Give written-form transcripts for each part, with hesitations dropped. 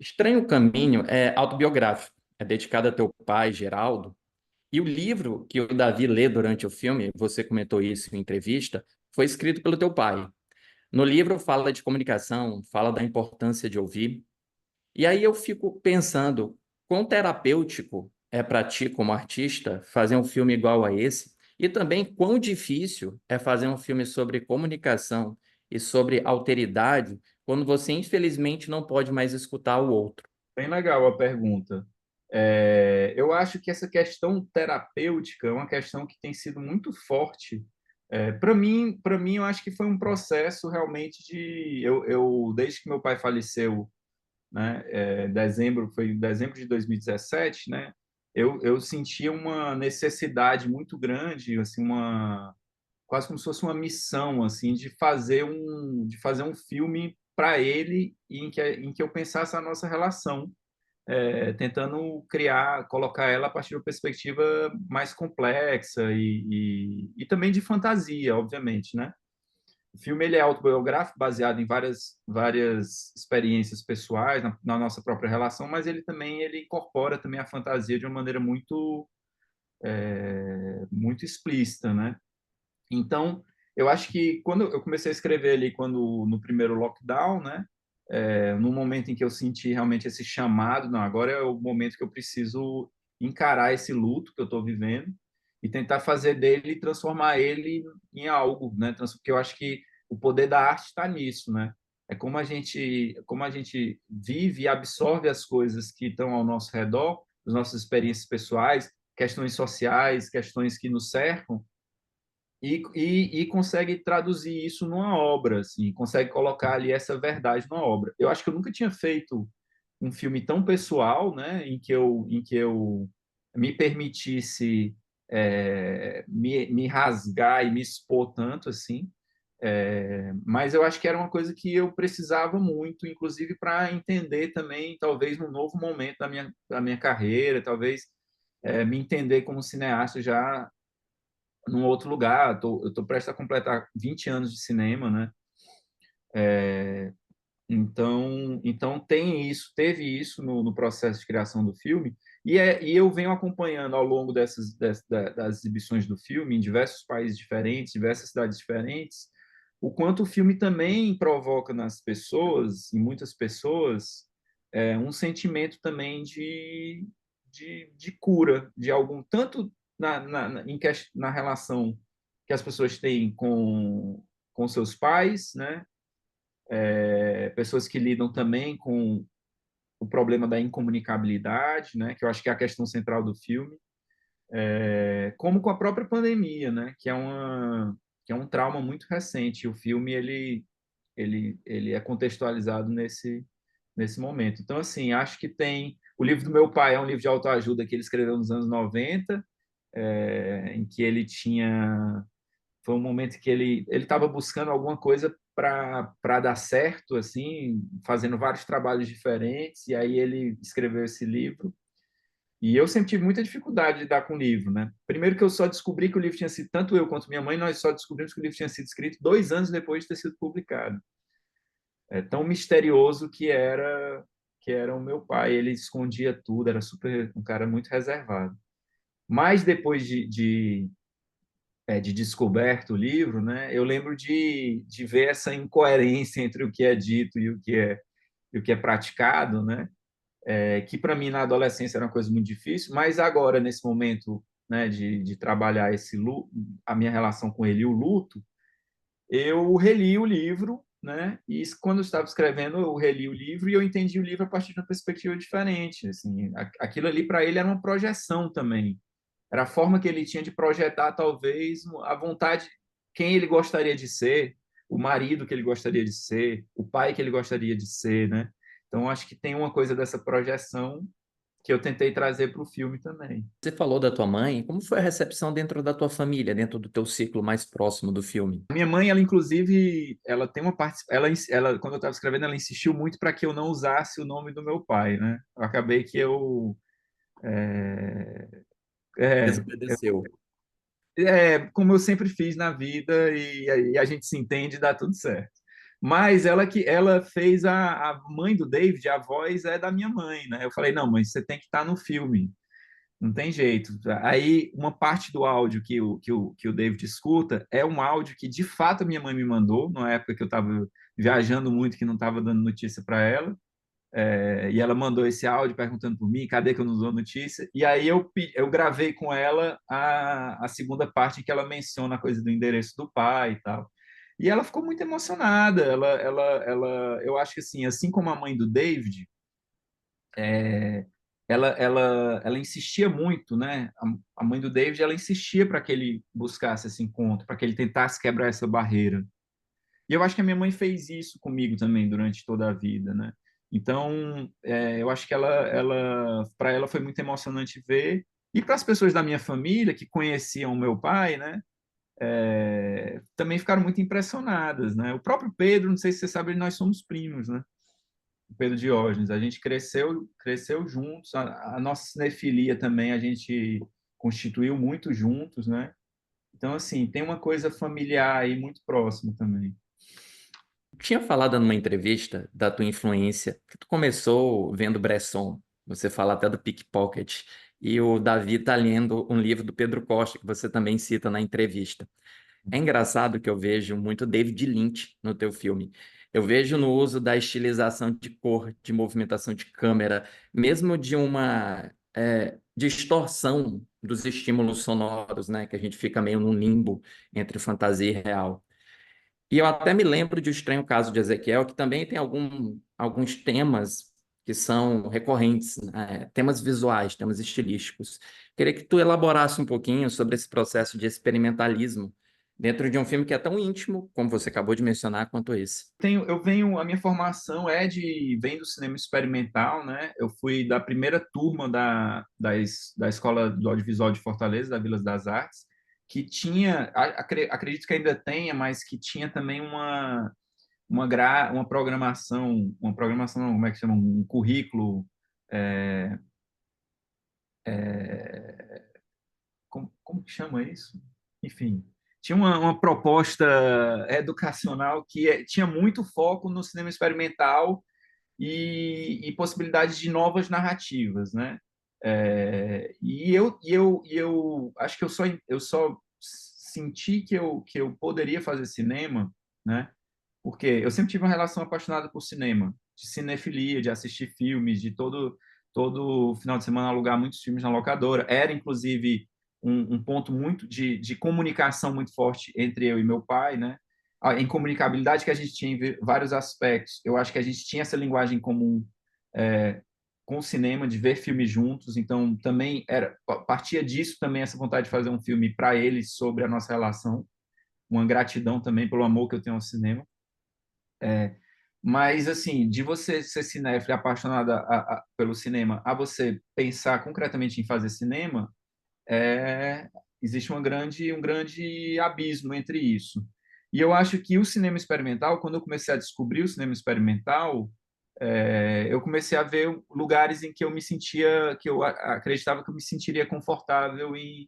Estranho Caminho é autobiográfico, é dedicado a teu pai, Geraldo. E o livro que o Davi lê durante o filme, você comentou isso em entrevista, foi escrito pelo teu pai. No livro fala de comunicação, fala da importância de ouvir. E aí eu fico pensando, quão terapêutico é para ti, como artista, fazer um filme igual a esse? E também quão difícil é fazer um filme sobre comunicação e sobre alteridade, quando você, infelizmente, não pode mais escutar o outro. Bem legal a pergunta. Eu acho que essa questão terapêutica é uma questão que tem sido muito forte. Para mim, eu acho que foi um processo realmente de desde que meu pai faleceu, né, foi em dezembro de 2017, né, eu sentia uma necessidade muito grande, assim, quase como se fosse uma missão, assim, de fazer um filme para ele em que eu pensasse a nossa relação, tentando colocar ela a partir de uma perspectiva mais complexa e também de fantasia, obviamente, né? O filme ele é autobiográfico, baseado em várias experiências pessoais na nossa própria relação, mas ele incorpora também a fantasia de uma maneira muito explícita, né? Então, eu acho que quando eu comecei a escrever ali, quando no primeiro lockdown, né? No momento em que eu senti realmente esse chamado, não, agora é o momento que eu preciso encarar esse luto que eu estou vivendo e tentar fazer dele, transformar ele em algo, né? Porque eu acho que o poder da arte está nisso, né? É como a gente vive e absorve as coisas que estão ao nosso redor, as nossas experiências pessoais, questões sociais, questões que nos cercam, e consegue traduzir isso numa obra, assim, consegue colocar ali essa verdade numa obra. Eu acho que eu nunca tinha feito um filme tão pessoal, né, em que eu me permitisse me rasgar e me expor tanto assim. Mas eu acho que era uma coisa que eu precisava muito, inclusive para entender também, talvez, num novo momento da minha carreira, talvez me entender como cineasta já num outro lugar. Eu tô prestes a completar 20 anos de cinema, né? Então teve isso no processo de criação do filme, e eu venho acompanhando ao longo das exibições do filme em diversos países diferentes, diversas cidades diferentes, o quanto o filme também provoca nas pessoas, em muitas pessoas, um sentimento também de cura, de algum, tanto na relação que as pessoas têm com seus pais, né? Pessoas que lidam também com o problema da incomunicabilidade, né, que eu acho que é a questão central do filme, como com a própria pandemia, né, que é um trauma muito recente. O filme ele é contextualizado nesse momento. Então, assim, acho que tem o livro do meu pai, é um livro de autoajuda que ele escreveu nos anos 90, em que ele tinha foi um momento que ele estava buscando alguma coisa para dar certo, assim, fazendo vários trabalhos diferentes, e aí ele escreveu esse livro. E eu sempre tive muita dificuldade de lidar com o livro, né? Primeiro que eu só descobri que o livro tinha sido, tanto eu quanto minha mãe, nós só descobrimos que o livro tinha sido escrito 2 anos depois de ter sido publicado. É tão misterioso que era o meu pai. Ele escondia tudo, era super um cara muito reservado. Mas depois de descoberto o livro, né, eu lembro de ver essa incoerência entre o que é dito e o que é praticado, né, que para mim na adolescência era uma coisa muito difícil, mas agora, nesse momento, né, de trabalhar a minha relação com ele e o luto, eu reli o livro, né, e quando eu estava escrevendo, eu reli o livro e eu entendi o livro a partir de uma perspectiva diferente. Assim, aquilo ali para ele era uma projeção também, era a forma que ele tinha de projetar, talvez, a vontade, quem ele gostaria de ser, o marido que ele gostaria de ser, o pai que ele gostaria de ser, né? Então, acho que tem uma coisa dessa projeção que eu tentei trazer para o filme também. Você falou da tua mãe, como foi a recepção dentro da tua família, dentro do teu ciclo mais próximo do filme? A minha mãe, ela inclusive, ela tem uma parte, ela quando eu estava escrevendo, ela insistiu muito para que eu não usasse o nome do meu pai, né? Eu acabei que eu é, é, Desobedeceu. como eu sempre fiz na vida, e a gente se entende, dá tudo certo. Mas ela fez a mãe do David, a voz é da minha mãe, né? Eu falei, não, mãe, você tem que estar no filme. Não tem jeito. Aí, uma parte do áudio que o David escuta é um áudio que, de fato, a minha mãe me mandou, na época que eu estava viajando muito, que não estava dando notícia para ela. E ela mandou esse áudio perguntando por mim, cadê que eu não dou notícia? E aí eu gravei com ela a segunda parte que ela menciona a coisa do endereço do pai e tal. E ela ficou muito emocionada. Eu acho que assim como a mãe do David, é, ela insistia muito, né? A mãe do David, ela insistia para que ele buscasse esse encontro, para que ele tentasse quebrar essa barreira. E eu acho que a minha mãe fez isso comigo também durante toda a vida, né? Então, eu acho que para ela foi muito emocionante ver. E para as pessoas da minha família que conheciam o meu pai, né? Também ficaram muito impressionadas, né? O próprio Pedro, não sei se você sabe, nós somos primos, né? O Pedro Diógenes. A gente cresceu juntos. A nossa cinefilia também a gente constituiu muito juntos, né? Então, assim, tem uma coisa familiar aí muito próxima também. Tinha falado numa entrevista da tua influência, que tu começou vendo Bresson, você fala até do Pickpocket, e o Davi está lendo um livro do Pedro Costa, que você também cita na entrevista. É engraçado que eu vejo muito David Lynch no teu filme. Eu vejo no uso da estilização de cor, de movimentação de câmera, mesmo de uma distorção dos estímulos sonoros, né? Que a gente fica meio num limbo entre fantasia e real. E eu até me lembro de O Estranho Caso de Ezequiel, que também tem alguns temas que são recorrentes, né? Temas visuais, temas estilísticos. Queria que tu elaborasse um pouquinho sobre esse processo de experimentalismo dentro de um filme que é tão íntimo, como você acabou de mencionar, quanto esse. A minha formação vem do cinema experimental, né? Eu fui da primeira turma da Escola do Audiovisual de Fortaleza, da Vilas das Artes, que tinha, acredito que ainda tenha, mas que tinha também uma programação, não, como é que chama? Um currículo, é, como que chama isso? Enfim, tinha uma proposta educacional que tinha muito foco no cinema experimental e possibilidades de novas narrativas, né? E eu acho que eu só senti que eu poderia fazer cinema, né? Porque eu sempre tive uma relação apaixonada por cinema, de cinefilia, de assistir filmes, de todo final de semana alugar muitos filmes na locadora. Era, inclusive, um ponto muito de comunicação muito forte entre eu e meu pai, né? Em comunicabilidade que a gente tinha em vários aspectos. Eu acho que a gente tinha essa linguagem comum é, com o cinema, de ver filmes juntos. Então, também partia disso também essa vontade de fazer um filme para eles sobre a nossa relação. Uma gratidão também pelo amor que eu tenho ao cinema. Mas, assim, de você ser cinéfilo e apaixonada pelo cinema, a você pensar concretamente em fazer cinema, existe um grande abismo entre isso. E eu acho que o cinema experimental, quando eu comecei a descobrir o cinema experimental, eu comecei a ver lugares em que eu me sentia, que eu acreditava que eu me sentiria confortável em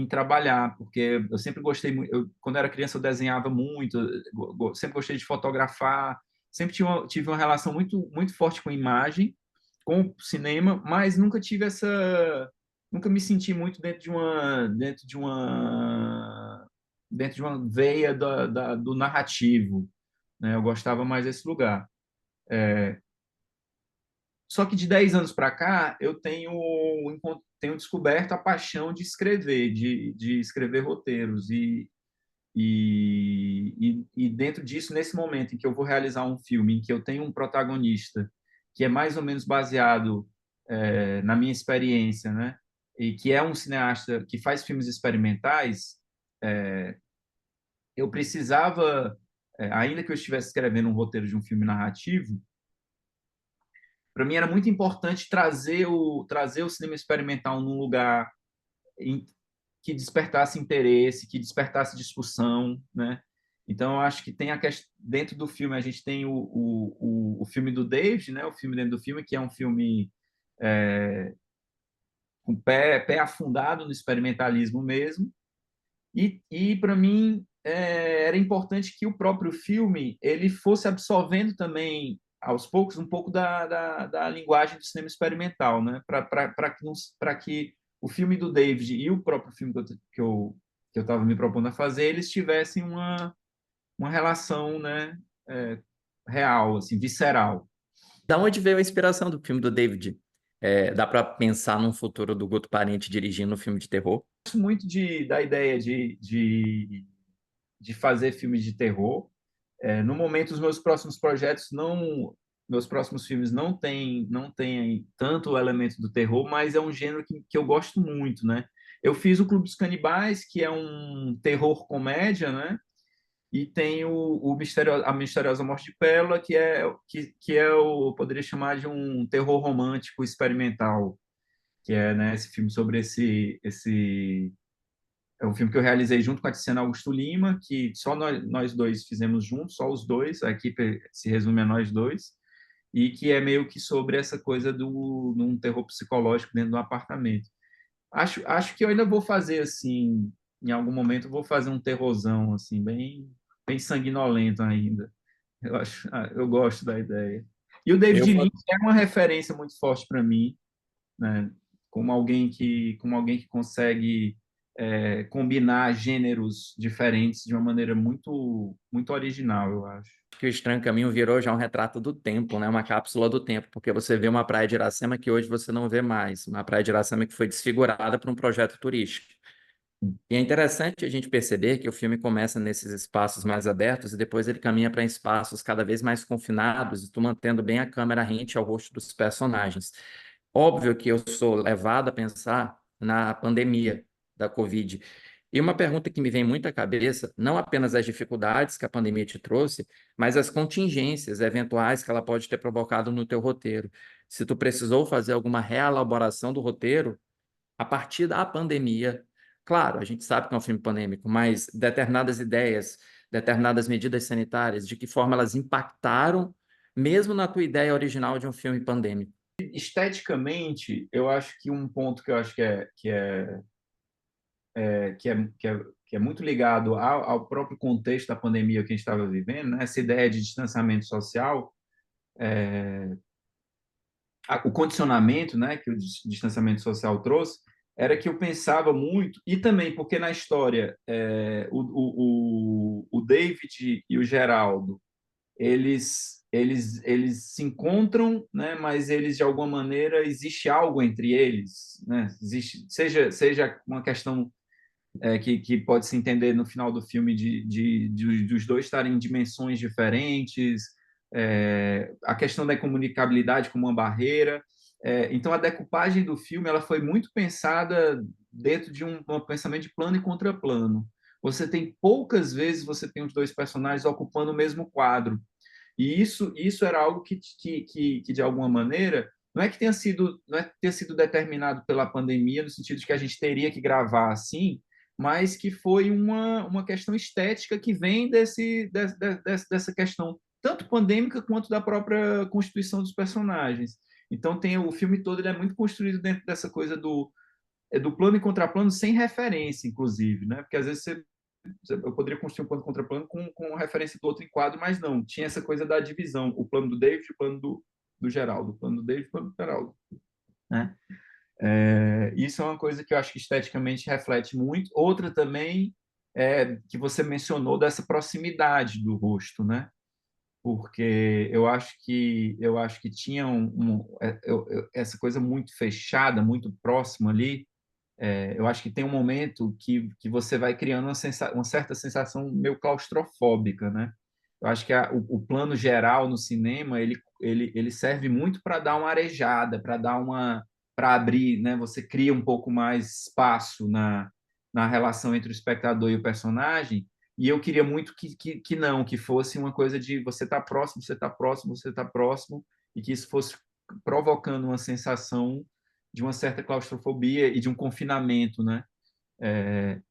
trabalhar, porque eu sempre gostei muito, quando era criança eu desenhava muito, sempre gostei de fotografar, sempre tive uma relação muito muito forte com imagem, com o cinema, mas nunca me senti muito dentro de uma veia do narrativo, né? Eu gostava mais desse lugar. Só que de 10 anos para cá, eu tenho descoberto a paixão de escrever, de escrever roteiros. E dentro disso, nesse momento em que eu vou realizar um filme, em que eu tenho um protagonista que é mais ou menos baseado na minha experiência, né? E que é um cineasta que faz filmes experimentais, eu precisava, ainda que eu estivesse escrevendo um roteiro de um filme narrativo, para mim era muito importante trazer o cinema experimental num lugar que despertasse interesse, que despertasse discussão, né? Então, eu acho que tem a questão, dentro do filme, a gente tem o filme do David, né? O filme dentro do filme, que é um filme com pé afundado no experimentalismo mesmo. E para mim, era importante que o próprio filme ele fosse absorvendo também, aos poucos, um pouco da linguagem do cinema experimental, né? Para que o filme do David e o próprio filme que eu estava me propondo a fazer, eles tivessem uma relação, né, é, real, assim, visceral. Da onde veio a inspiração do filme do David? Dá para pensar num futuro do Guto Parente dirigindo um filme de terror? Gosto muito da ideia de fazer filmes de terror. No momento, os meus próximos projetos não, meus próximos filmes não têm tanto o elemento do terror, mas é um gênero que eu gosto muito, né? Eu fiz o Clube dos Canibais, que é um terror comédia, né? E tem a Misteriosa Morte de Pérola, que é o, eu poderia chamar de um terror romântico experimental, que é, né, esse filme sobre esse é um filme que eu realizei junto com a Tiziana Augusto Lima, que só nós dois fizemos juntos, só os dois, a equipe se resume a nós dois, e que é meio que sobre essa coisa num terror psicológico dentro do apartamento. Acho que eu ainda vou fazer assim, em algum momento eu vou fazer um terrorzão assim, bem sanguinolento ainda. Eu gosto da ideia. E o Eu David vou Lynch é uma referência muito forte para mim, né? Como alguém que consegue combinar gêneros diferentes de uma maneira muito original, eu acho. que o Estranho Caminho virou já um retrato do tempo, né? Uma cápsula do tempo, porque você vê uma praia de Iracema que hoje você não vê mais, uma praia de Iracema que foi desfigurada por um projeto turístico. E é interessante a gente perceber que o filme começa nesses espaços mais abertos e depois ele caminha para espaços cada vez mais confinados, e tu mantendo bem a câmera rente ao rosto dos personagens. Óbvio que eu sou levado a pensar na pandemia da Covid. E uma pergunta que me vem muito à cabeça, não apenas as dificuldades que a pandemia te trouxe, mas as contingências eventuais que ela pode ter provocado no teu roteiro. Se tu precisou fazer alguma reelaboração do roteiro a partir da pandemia. Claro, a gente sabe que é um filme pandêmico, mas determinadas ideias, determinadas medidas sanitárias, de que forma elas impactaram, mesmo na tua ideia original de um filme pandêmico. Esteticamente, eu acho que um ponto que eu acho que é muito ligado ao próprio contexto da pandemia que a gente estava vivendo, né? Essa ideia de distanciamento social, o condicionamento, né, que o distanciamento social trouxe, era que eu pensava muito, e também porque na história o David e o Geraldo, eles se encontram, né, mas eles, de alguma maneira, existe algo entre eles, né? Seja uma questão que pode se entender no final do filme dos dois estarem em dimensões diferentes, a questão da comunicabilidade como uma barreira. Então, a decupagem do filme ela foi muito pensada dentro de um pensamento de plano e contraplano. Você tem poucas vezes você tem os dois personagens ocupando o mesmo quadro. E isso era algo que de alguma maneira não é que tenha sido determinado pela pandemia no sentido de que a gente teria que gravar assim, mas que foi uma questão estética que vem dessa questão tanto pandêmica quanto da própria constituição dos personagens. Então tem o filme todo ele é muito construído dentro dessa coisa do plano e contraplano sem referência, inclusive, né? Porque às vezes eu poderia construir um plano contraplano com referência do outro enquadro, mas não, tinha essa coisa da divisão, o plano do David e o plano do Geraldo, o plano do David e o plano do Geraldo, né? Isso é uma coisa que eu acho que esteticamente reflete muito. Outra também que você mencionou dessa proximidade do rosto, né? Porque eu acho que tinha essa coisa muito fechada, muito próxima ali. Eu acho que tem um momento que você vai criando uma certa sensação meio claustrofóbica, né? Eu acho que o plano geral no cinema ele serve muito para dar uma arejada, para abrir, né? Você cria um pouco mais espaço na relação entre o espectador e o personagem. E eu queria muito que não, que fosse uma coisa de você estar próximo, você está próximo, você está próximo, e que isso fosse provocando uma sensação de uma certa claustrofobia e de um confinamento, né?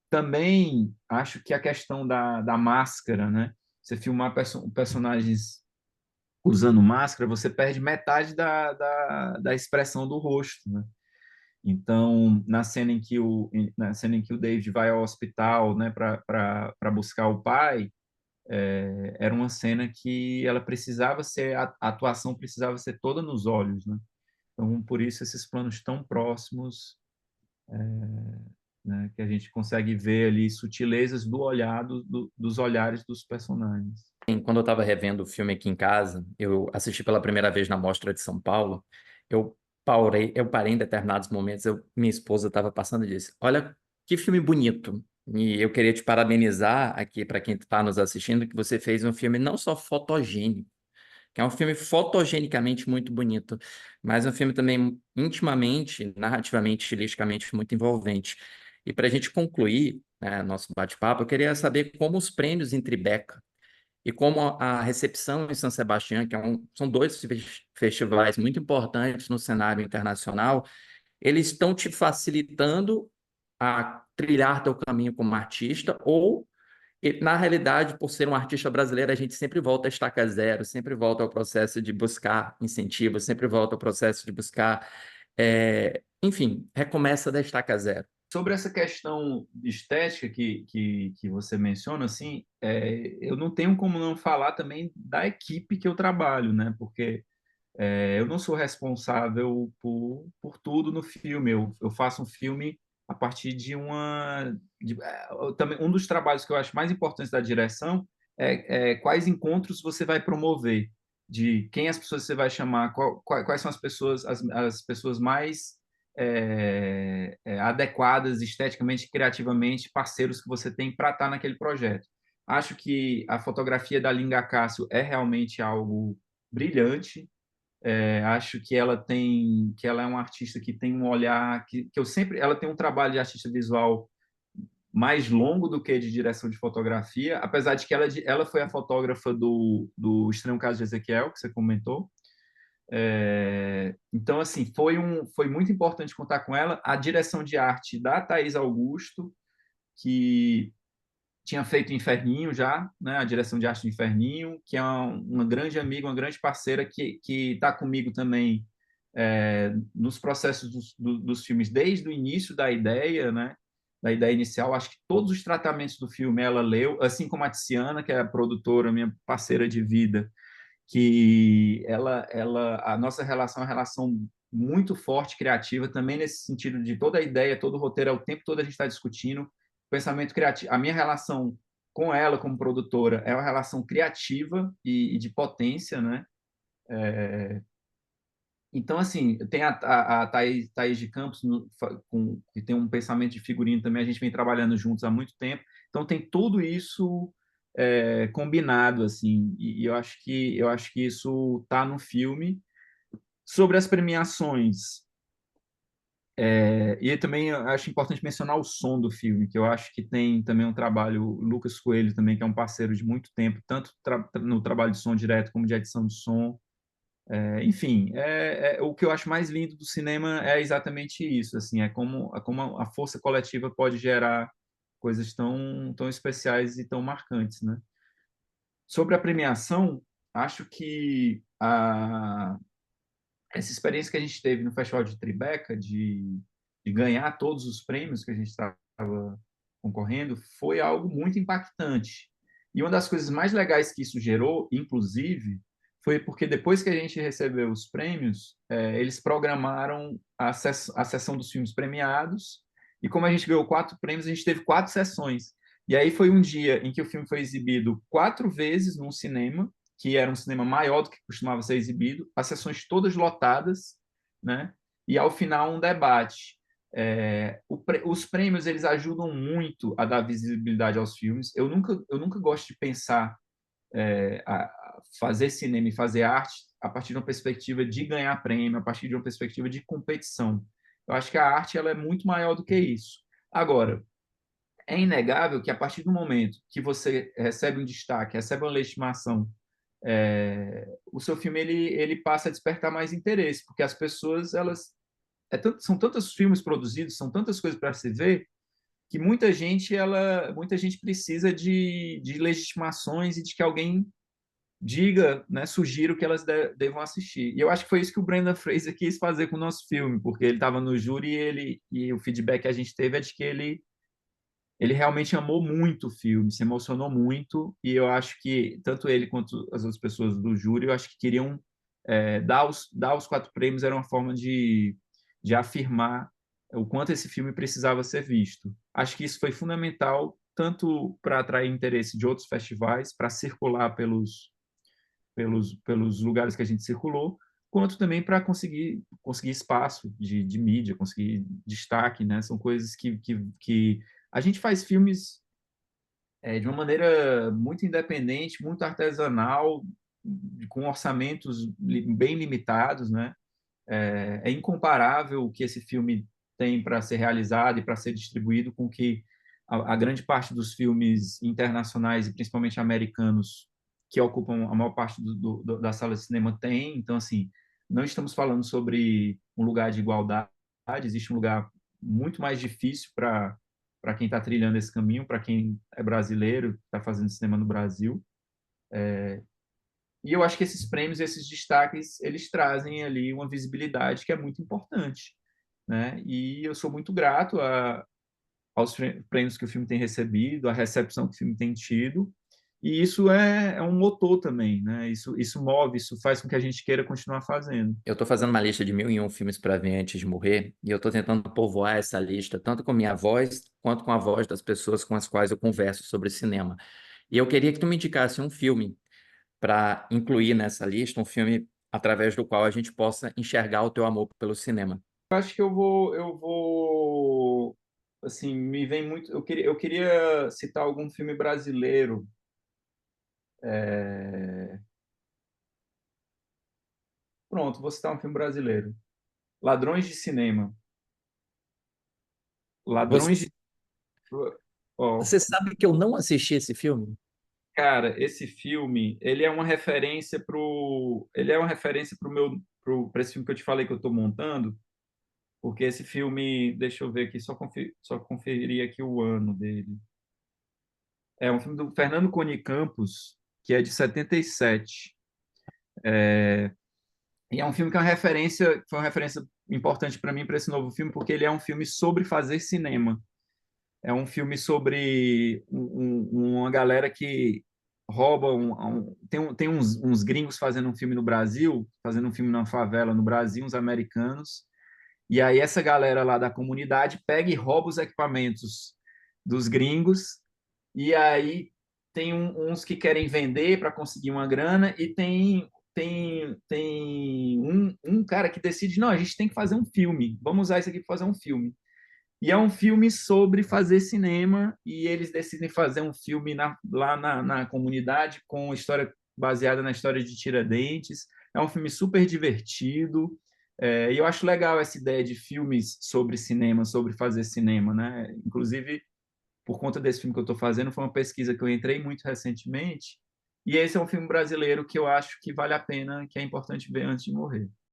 Também acho que a questão da máscara, né? Você filmar personagens usando máscara, você perde metade da expressão do rosto, né? Então, na cena em que o David vai ao hospital, né, para buscar o pai, era uma cena que ela precisava ser, a atuação precisava ser toda nos olhos, né? Então, por isso esses planos tão próximos, né, que a gente consegue ver ali sutilezas do olhar, dos olhares dos personagens. Quando eu estava revendo o filme aqui em casa, eu assisti pela primeira vez na Mostra de São Paulo, eu parei em determinados momentos, minha esposa estava passando e disse, olha que filme bonito. E eu queria te parabenizar aqui para quem está nos assistindo, que você fez um filme não só fotogênico, que é um filme fotogenicamente muito bonito, mas um filme também intimamente, narrativamente, estilisticamente muito envolvente. E para a gente concluir, né, nosso bate-papo, eu queria saber como os prêmios em Tribeca e como a recepção em São Sebastião, são dois festivais muito importantes no cenário internacional, eles estão te facilitando a trilhar teu caminho como artista, ou, na realidade, por ser um artista brasileiro, a gente sempre volta a estaca zero, sempre volta ao processo de buscar incentivos, sempre volta ao processo de buscar, enfim, recomeça da estaca zero. Sobre essa questão estética que você menciona, assim, eu não tenho como não falar também da equipe que eu trabalho, né? Porque eu não sou responsável por tudo no filme. Eu faço um filme a partir também um dos trabalhos que eu acho mais importantes da direção é quais encontros você vai promover, de quem as pessoas você vai chamar, quais são as pessoas mais adequadas esteticamente, criativamente, parceiros que você tem para estar naquele projeto. Acho que a fotografia da Linga Cássio é realmente algo brilhante. Acho que ela é uma artista que tem um olhar ela tem um trabalho de artista visual mais longo do que de direção de fotografia, apesar de que ela foi a fotógrafa do Estranho Caso de Ezequiel, que você comentou. Então, assim, foi muito importante contar com ela. A direção de arte da Thaís Augusto, que tinha feito Inferninho já, né? A direção de arte do Inferninho, que é uma grande amiga, uma grande parceira que está comigo também nos processos dos filmes desde o início da ideia, né? Da ideia inicial. Acho que todos os tratamentos do filme ela leu, assim como a Tiziana, que é a produtora, minha parceira de vida, que a nossa relação é uma relação muito forte, criativa, também nesse sentido de toda a ideia, todo o roteiro, o tempo todo a gente está discutindo pensamento criativo. A minha relação com ela como produtora é uma relação criativa e de potência, né? Então, assim, tem a Thaís de Campos, que tem um pensamento de figurino também, a gente vem trabalhando juntos há muito tempo. Então, tem tudo isso combinado, assim, e eu acho que isso está no filme. Sobre as premiações, e também eu acho importante mencionar o som do filme, que eu acho que tem também um trabalho, o Lucas Coelho também, que é um parceiro de muito tempo, tanto no trabalho de som direto como de edição de som. Enfim, o que eu acho mais lindo do cinema é exatamente isso, assim, é como a força coletiva pode gerar coisas tão especiais e tão marcantes, né? Sobre a premiação, acho que essa experiência que a gente teve no Festival de Tribeca, de ganhar todos os prêmios que a gente estava concorrendo, foi algo muito impactante. E uma das coisas mais legais que isso gerou, inclusive, foi porque depois que a gente recebeu os prêmios, eles programaram a sessão dos filmes premiados, e como a gente ganhou 4 prêmios, a gente teve 4 sessões. E aí foi um dia em que o filme foi exibido 4 vezes num cinema, que era um cinema maior do que costumava ser exibido, as sessões todas lotadas, né? E ao final um debate. Os prêmios eles ajudam muito a dar visibilidade aos filmes. Eu nunca gosto de pensar a fazer cinema e fazer arte a partir de uma perspectiva de ganhar prêmio, a partir de uma perspectiva de competição. Eu acho que a arte ela é muito maior do que isso. Agora, é inegável que a partir do momento que você recebe um destaque, recebe uma legitimação, o seu filme ele passa a despertar mais interesse, porque as pessoas são tantos filmes produzidos, são tantas coisas para se ver, que muita gente precisa de legitimações e de que alguém diga, né, sugiro que elas devam assistir. E eu acho que foi isso que o Brendan Fraser quis fazer com o nosso filme, porque ele estava no júri e o feedback que a gente teve é de que ele realmente amou muito o filme, se emocionou muito, e eu acho que tanto ele quanto as outras pessoas do júri, eu acho que queriam dar os 4 prêmios era uma forma de afirmar o quanto esse filme precisava ser visto. Acho que isso foi fundamental tanto para atrair interesse de outros festivais, para circular pelos lugares que a gente circulou, quanto também para conseguir espaço de mídia, conseguir destaque, né? São coisas que a gente faz filmes de uma maneira muito independente, muito artesanal, com orçamentos bem limitados, né? É incomparável o que esse filme tem para ser realizado e para ser distribuído com o que a grande parte dos filmes internacionais e principalmente americanos que ocupam a maior parte da sala de cinema tem. Então, assim, não estamos falando sobre um lugar de igualdade, existe um lugar muito mais difícil para quem está trilhando esse caminho, para quem é brasileiro, está fazendo cinema no Brasil. E eu acho que esses prêmios, esses destaques, eles trazem ali uma visibilidade que é muito importante, né? E eu sou muito grato aos prêmios que o filme tem recebido, à recepção que o filme tem tido, e isso é um motor também, né? Isso move, isso faz com que a gente queira continuar fazendo. Eu estou fazendo uma lista de 1001 filmes para ver antes de morrer, e eu estou tentando povoar essa lista, tanto com minha voz, quanto com a voz das pessoas com as quais eu converso sobre cinema. E eu queria que tu me indicasse um filme para incluir nessa lista, um filme através do qual a gente possa enxergar o teu amor pelo cinema. Eu acho que eu vou, assim, me vem muito. Eu queria citar algum filme brasileiro. É, Pronto, vou citar um filme brasileiro. Ladrões de Cinema. Você, Ladrões de. Ó, você sabe que eu não assisti esse filme? cara, esse filme, ele é uma referência para esse filme que eu te falei que eu estou montando, porque esse filme, deixa eu ver aqui, só conferir aqui o ano dele. É um filme do Fernando Cone Campos, que é de 77. E é um filme que foi uma referência importante para mim para esse novo filme, porque ele é um filme sobre fazer cinema. É um filme sobre uma galera que rouba. Tem uns gringos fazendo um filme no Brasil, fazendo um filme na favela no Brasil, uns americanos. E aí essa galera lá da comunidade pega e rouba os equipamentos dos gringos. E aí tem uns que querem vender para conseguir uma grana e tem um cara que decide, não, a gente tem que fazer um filme. Vamos usar isso aqui para fazer um filme. E é um filme sobre fazer cinema, e eles decidem fazer um filme lá na comunidade, com história baseada na história de Tiradentes. É um filme super divertido, e eu acho legal essa ideia de filmes sobre cinema, sobre fazer cinema, né? Inclusive, por conta desse filme que eu estou fazendo, foi uma pesquisa que eu entrei muito recentemente, e esse é um filme brasileiro que eu acho que vale a pena, que é importante ver antes de morrer.